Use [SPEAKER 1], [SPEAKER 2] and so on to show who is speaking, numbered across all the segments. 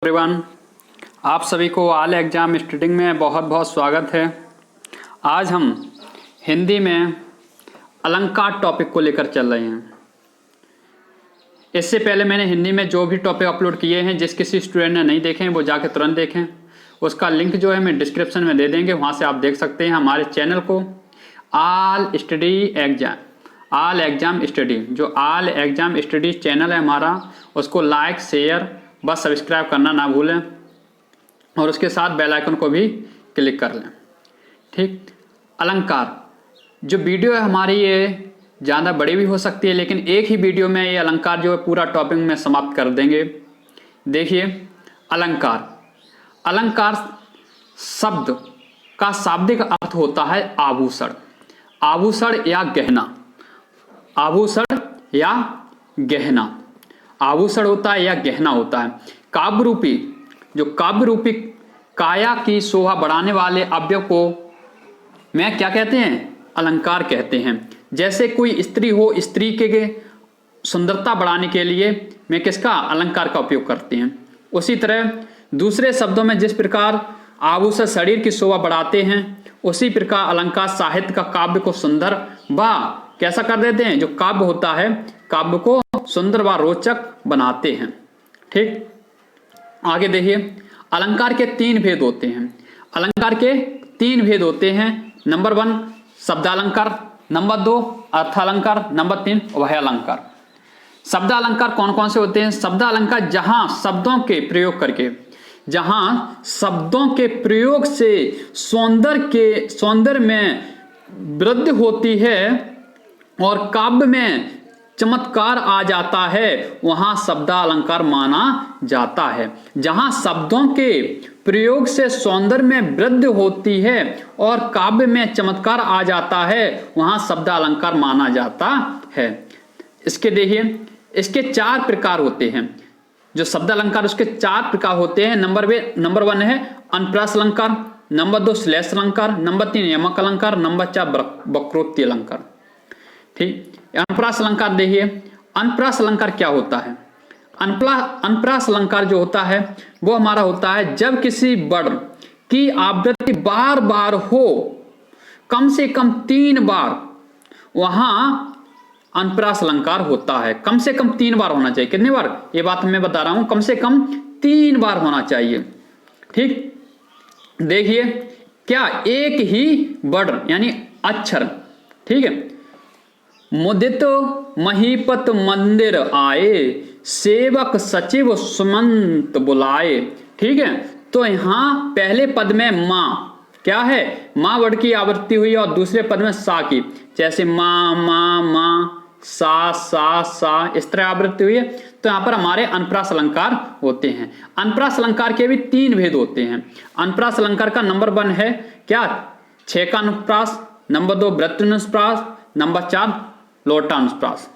[SPEAKER 1] Everyone, आप सभी को ऑल एग्ज़ाम स्टडिंग में बहुत बहुत स्वागत है। आज हम हिंदी में अलंकार टॉपिक को लेकर चल रहे हैं। इससे पहले मैंने हिंदी में जो भी टॉपिक अपलोड किए हैं, जिस किसी स्टूडेंट ने नहीं देखे हैं वो जाके तुरंत देखें। उसका लिंक जो है मैं डिस्क्रिप्शन में दे देंगे, वहाँ से आप देख सकते हैं। हमारे चैनल को ऑल एग्ज़ाम स्टडी जो ऑल एग्ज़ाम स्टडी चैनल है हमारा, उसको लाइक शेयर बस सब्सक्राइब करना ना भूलें और उसके साथ बेल आइकन को भी क्लिक कर लें। ठीक, अलंकार जो वीडियो है हमारी, ये ज़्यादा बड़ी भी हो सकती है, लेकिन एक ही वीडियो में ये अलंकार जो है पूरा टॉपिक में समाप्त कर देंगे। देखिए, अलंकार शब्द का शाब्दिक अर्थ होता है आभूषण, आभूषण या गहना। आभूषण या गहना, आभूषण होता है या गहना होता है। काव्य रूपी काया की शोभा बढ़ाने वाले अवयव को मैं क्या कहते हैं? अलंकार कहते हैं। जैसे कोई स्त्री हो, स्त्री के सुंदरता बढ़ाने के लिए मैं किसका? अलंकार का उपयोग करते हैं। उसी तरह दूसरे शब्दों में जिस प्रकार आभूषण शरीर की शोभा बढ़ाते हैं, उसी प्रकार अलंकार साहित्य का काव्य को सुंदर व कैसा कर देते हैं? जो काव्य होता है, काव्य को सुंदर व रोचक बनाते हैं। ठीक, आगे देखिए, अलंकार के तीन भेद होते हैं। अलंकार के तीन भेद होते हैं। नंबर 1 शब्दालंकार, नंबर 2 अर्थालंकार, नंबर 3 उभयालंकार। शब्दालंकार कौन कौन से होते हैं? शब्दालंकार जहां शब्दों के प्रयोग से सौंदर्य में वृद्धि होती है और काव्य में चमत्कार आ जाता है, वहां शब्दालंकार माना जाता है। जहां शब्दों के प्रयोग से सौंदर्य में वृद्धि होती है और काव्य में चमत्कार आ जाता है, वहां शब्दालंकार माना जाता है। इसके देखिए, इसके 4 प्रकार होते हैं। जो शब्दालंकार उसके 4 प्रकार होते हैं। नंबर 1 है अनुप्रास अलंकार, नंबर 2 श्लेष अलंकार, नंबर 3 यमक अलंकार, नंबर 4 वक्रोक्ति अलंकार। ठीक, अनुप्रास अलंकार देखिए, अनुप्रास अलंकार क्या होता है? अनुप्रास अलंकार जो होता है वो हमारा होता है जब किसी वर्ण की आवृत्ति बार बार हो, कम से कम 3 बार, वहां अनुप्रास अलंकार होता है। कम से कम 3 बार होना चाहिए। कितनी बार? ये बात मैं बता रहा हूं, कम से कम 3 बार होना चाहिए। ठीक, देखिए, क्या एक ही वर्ण यानी अक्षर, ठीक है, मुदित महीपत मंदिर आए, सेवक सचिव सुमंत बुलाए। ठीक है, तो यहां पहले पद में मां क्या है? मां वर्ड की आवृत्ति हुई और दूसरे पद में सा की, जैसे मां मां मां, सा सा सा, इस तरह आवृत्ति हुई है। तो यहां पर हमारे अनुप्रास अलंकार होते हैं। अनुप्रास अलंकार के भी 3 भेद होते हैं। अनुप्रास अलंकार का नंबर 1 है क्या? छेका अनुप्रास, नंबर 2 वृत्तानुप्रास, नंबर 4 लोटानुप्रास।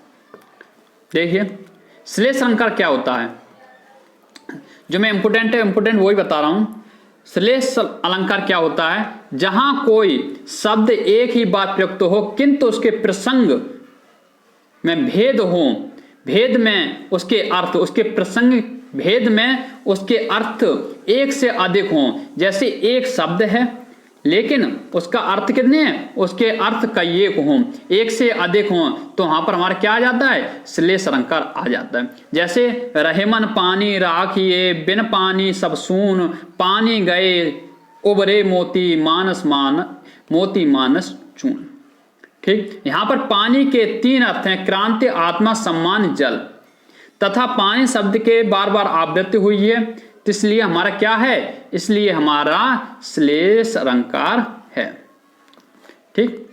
[SPEAKER 1] देखिए, श्लेष अलंकार क्या होता है? जो मैं इंपोर्टेंट वही बता रहा हूं। श्लेष अलंकार क्या होता है? जहां कोई शब्द एक ही बार प्रयुक्त हो, किंतु उसके प्रसंग में भेद हो, भेद में उसके अर्थ, उसके प्रसंग भेद में उसके अर्थ एक से अधिक हो। जैसे एक शब्द है लेकिन उसका अर्थ कितने हैं? उसके अर्थ कई एक हों, एक से अधिक हों, तो वहां पर हमारा क्या आ जाता है? श्लेष अलंकार आ जाता है। जैसे रहेमन पानी राखिए, बिन पानी सब सून, पानी गए उबरे मोती मानस चून। ठीक, यहां पर पानी के 3 अर्थ हैं, क्रांति, आत्मा, सम्मान, जल। तथा पानी शब्द के बार बार आवृत्ति हुई है, तो इसलिए हमारा क्या है? इसलिए हमारा श्लेष अलंकार है। ठीक,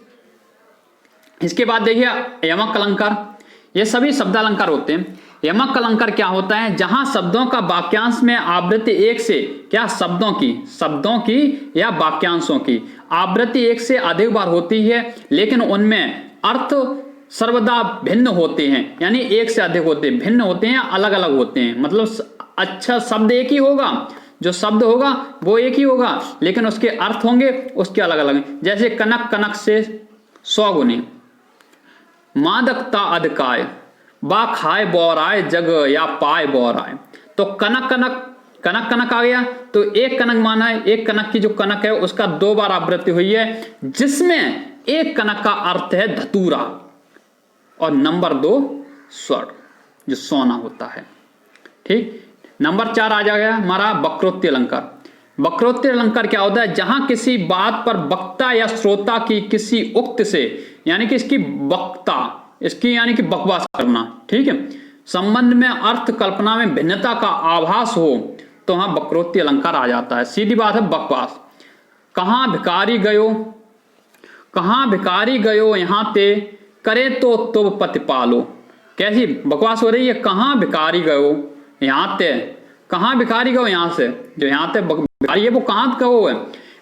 [SPEAKER 1] इसके बाद देखिए यमक अलंकार। ये सभी शब्दालंकार होते हैं। यमक अलंकार क्या होता है? जहां शब्दों का वाक्यांश में आवृत्ति एक से क्या? शब्दों की या वाक्यांशों की आवृत्ति एक से अधिक बार होती है, लेकिन उनमें अर्थ सर्वदा भिन्न होते हैं। यानी एक से अधिक होते हैं, भिन्न होते हैं, अलग अलग होते हैं। मतलब अच्छा शब्द एक ही होगा, जो शब्द होगा वो एक ही होगा, लेकिन उसके अर्थ होंगे उसके अलग अलग। जैसे कनक, कनक से 100 गुने, मादकता अधिकाय, बा खाए बौराए जग या पाए बौराए। तो कनक कनक कनक कनक आ गया तो एक कनक माना है, एक कनक की जो कनक है उसका 2 बार आवृत्ति हुई है, जिसमें एक कनक का अर्थ है धतूरा और नंबर 2 स्वर्ण जो सोना होता है। ठीक, नंबर 4 आ जाएगा हमारा वक्रोक्ति अलंकार। वक्रोक्ति अलंकार क्या होता है? जहां किसी बात पर वक्ता या श्रोता की किसी उक्त से, यानी कि इसकी वक्ता, इसकी यानी कि बकवास करना, ठीक है, संबंध में अर्थ कल्पना में भिन्नता का आभास हो तो वहां वक्रोक्ति अलंकार आ जाता है। सीधी बात है, बकवास। कहां भिखारी गयो, कहां भिखारी गयो यहां ते, करे तो तुम पति पालो। कैसी बकवास हो रही है? कहां भिखारी गयो यहां ते, कहां भिखारी गयो यहां से, जो यहां ते भिखारी है वो कहां गयो है,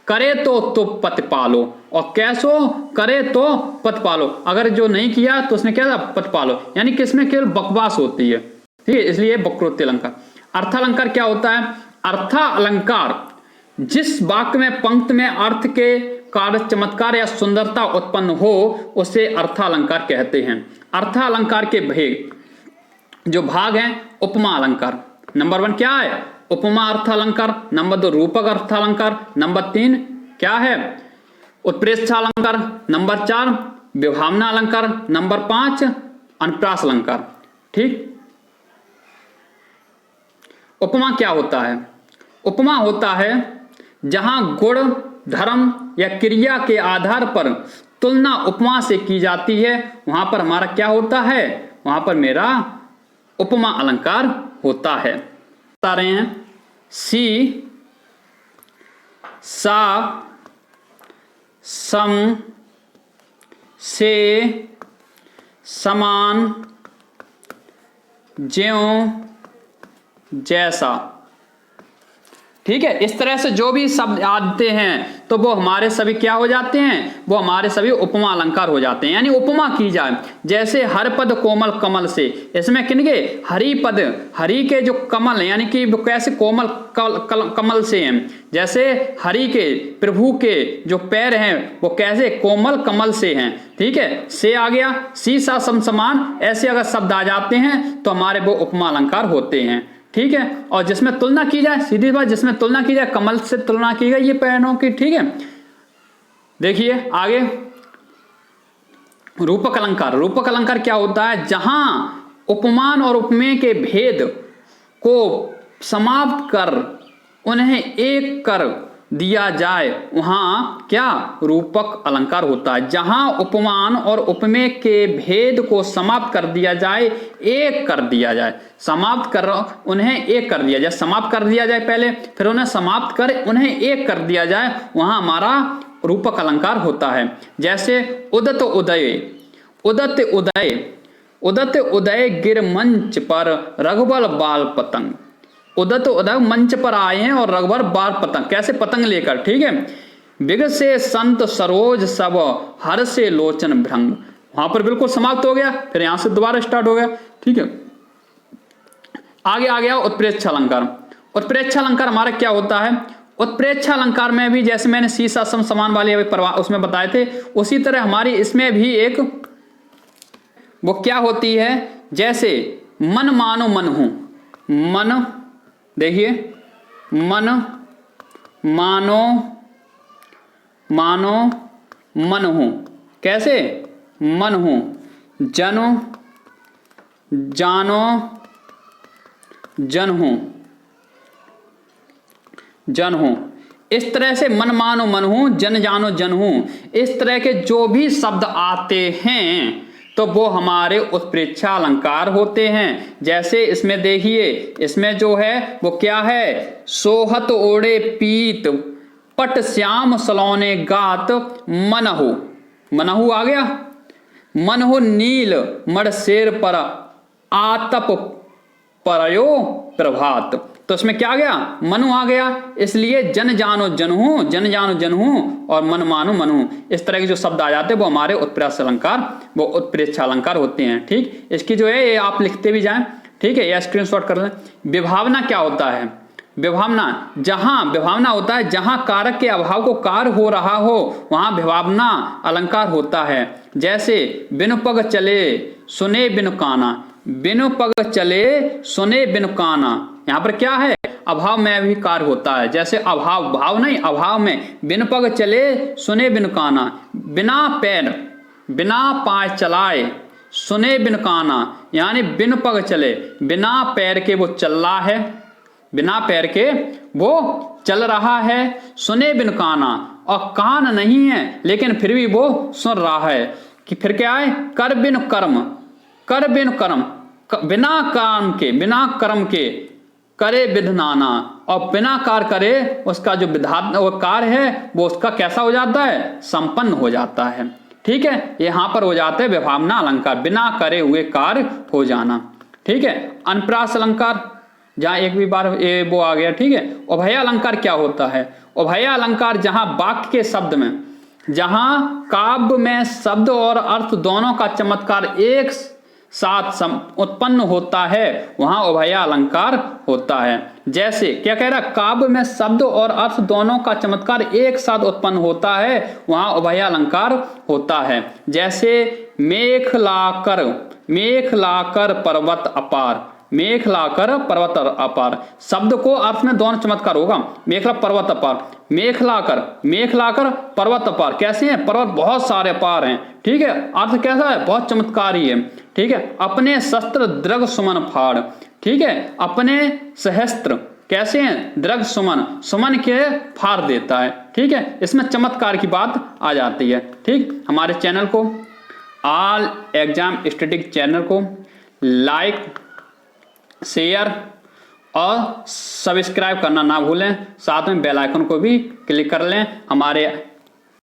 [SPEAKER 1] करे तो तुम पति पालो, और कैसो करे तो पति पालो, अगर जो नहीं किया तो उसने क्या था, पति पालो, यानी कि इसमें केवल बकवास होती है। ठीक है, इसलिए वक्रोक्ति अलंकार। अर्थालंकार क्या होता है? अर्थालंकार जिस वाक्य में पंक्ति में अर्थ के कार्य चमत्कार या सुंदरता उत्पन्न हो उसे अर्थालंकार कहते हैं। अर्थालंकार के भेद जो भाग हैं, उपमा अलंकार नंबर 1 क्या है? उपमा अर्थालंकार। नंबर 2 रूपक अर्थालंकार। नंबर 3 क्या है? उत्प्रेक्षा अलंकार। नंबर 4 विभावना अलंकार। नंबर 5 अनुप्रास अलंकार। ठीक, उपमा क्या होता है? उपमा होता है जहां गुण, धर्म या क्रिया के आधार पर तुलना उपमा से की जाती है, वहां पर हमारा क्या होता है? वहां पर मेरा उपमा अलंकार होता है। बता रहे हैं सी, सा, सम, से, समान, ज्यों, जैसा। ठीक है, इस तरह से जो भी शब्द आते हैं तो वो हमारे सभी क्या हो जाते हैं? वो हमारे सभी उपमा अलंकार हो जाते हैं। यानी उपमा की जाए, जैसे हर पद कोमल कमल से, इसमें किनके? हरि पद, हरि के जो कमल यानी कि वो कैसे कोमल कमल से हैं, जैसे हरि के प्रभु के जो पैर हैं वो कैसे कोमल कमल से हैं। ठीक है, से आ गया, सी सा सम समान, ऐसे अगर शब्द आ जाते हैं तो हमारे वो उपमा अलंकार होते हैं। ठीक है, और जिसमें तुलना की जाए, सीधी बात, जिसमें तुलना की जाए, कमल से तुलना की गई ये पैरों की। ठीक है, देखिए आगे रूपक अलंकार। रूपक अलंकार क्या होता है? जहां उपमान और उपमेय के भेद को समाप्त कर उन्हें एक कर दिया जाए, वहां क्या रूपक अलंकार होता है। जहां उपमान और उपमेय के भेद को समाप्त कर दिया जाए, एक कर दिया जाए, समाप्त कर उन्हें एक कर दिया जाए, समाप्त कर दिया जाए पहले, फिर उन्हें समाप्त कर उन्हें एक कर दिया जाए, वहां हमारा रूपक अलंकार होता है। जैसे उदत उदय, उदत उदय, उदत उदय गिर मंच पर रघुबर बाल पतंग। उदत उदय मंच पर आए हैं और रघुबर बाल पतंग, कैसे पतंग लेकर। ठीक है, बिग से संत सरोज सब हर से लोचन भ्रंग, वहां पर बिल्कुल समाप्त हो गया, फिर यहां से दोबारा स्टार्ट हो गया। ठीक है, आगे आ गया उत्प्रेक्षा अलंकार। उत्प्रेक्षा अलंकार हमारा क्या होता है? उत्प्रेक्षा अलंकार में भी जैसे मैंने शीशा सम समान वाले उसमें बताए थे, उसी तरह हमारी इसमें भी एक वो क्या होती है, जैसे मन मानो मन हूं, मन, देखिए मन मानो मानो मन हूं, कैसे? मन हूं, जनो जानो जन हूं, जन हूं। इस तरह से मन मानो मन हूं, जन जानो जन हूं, इस तरह के जो भी शब्द आते हैं तो वो हमारे उत्प्रेक्षा अलंकार होते हैं। जैसे इसमें देखिए, इसमें जो है वो क्या है? सोहत ओढ़े पीत पट श्याम सलोने गात मनहु, मनहु आ गया, मनहु नील मड़ शेर पर आतप परयो प्रभात, तो इसमें क्या आ गया? मनु आ गया। इसलिए जन जानो जन हूं, जन जानो जन हूं, और मन मानो मन हूं, इस तरह के जो शब्द आ जाते हैं वो हमारे उत्प्रेक्षा अलंकार, वो उत्प्रेक्षा अलंकार होते हैं। ठीक, इसकी जो है ये आप लिखते भी जाएं। ठीक है, या स्क्रीनशॉट कर लें। विभावना क्या होता है? विभावना, जहां विभावना होता है जहां कारक के अभाव को कार्य हो रहा हो, वहां विभावना अलंकार होता है। जैसे बिनु पग चले सुने बिनु काना, बिनु पग चले सुने बिनु काना, यहाँ पर क्या है, अभाव में भी कार्य होता है। जैसे अभाव, भाव नहीं, अभाव में, बिन पग चले सुने बिन काना, बिना पैर बिना पाँव चलाए सुने बिन काना, यानी बिन पग चले, बिना पैर के वो चल रहा है, बिना पैर के वो चल रहा है, सुने बिन काना, और कान नहीं है लेकिन फिर भी वो सुन रहा है। कि फिर क्या है, कर बिन कर्म, कर बिन कर्म, बिना काम के, बिना कर्म के करे विधनाना, और बिना कार्य करे उसका जो विधान वो कार्य है वो उसका कैसा हो जाता है, संपन्न हो जाता है। ठीक है, यहाँ पर हो जाते हैं विभावना अलंकार, बिना करे हुए कार्य हो जाना। ठीक है, अनप्रास अलंकार, जहाँ एक भी बार ये वो आ गया। ठीक है, उभय अलंकार क्या होता है, उभय अलंकार जहाँ वाक्य के शब्द में, जहाँ काव्य में शब्द और अर्थ दोनों का चमत्कार एक साथ उत्पन्न होता है, वहां उभय अलंकार होता है। जैसे क्या कह रहा है, काव्य में शब्द और अर्थ दोनों का चमत्कार एक साथ उत्पन्न होता है, वहां उभय अलंकार होता है। जैसे मेघ लाकर, मेघ लाकर पर्वत अपार, मेघ लाकर पर्वत अपार, शब्द को अर्थ में दोनों चमत्कार होगा, मेघला पर्वत अपार, मेघ लाकर, मेघ लाकर पर्वत अपार, कैसे हैं, पर्वत बहुत सारे अपार हैं। ठीक है, अर्थ कैसा है, बहुत चमत्कारी है। ठीक है, अपने शस्त्र द्रग सुमन फाड़, ठीक है, अपने सहस्त्र कैसे हैं, द्रग सुमन, सुमन के फाड़ देता है। ठीक है, इसमें चमत्कार की बात आ जाती है। ठीक, हमारे चैनल को, ऑल एग्जाम स्टडी चैनल को लाइक, शेयर और सब्सक्राइब करना ना भूलें, साथ में बेल आइकन को भी क्लिक कर लें। हमारे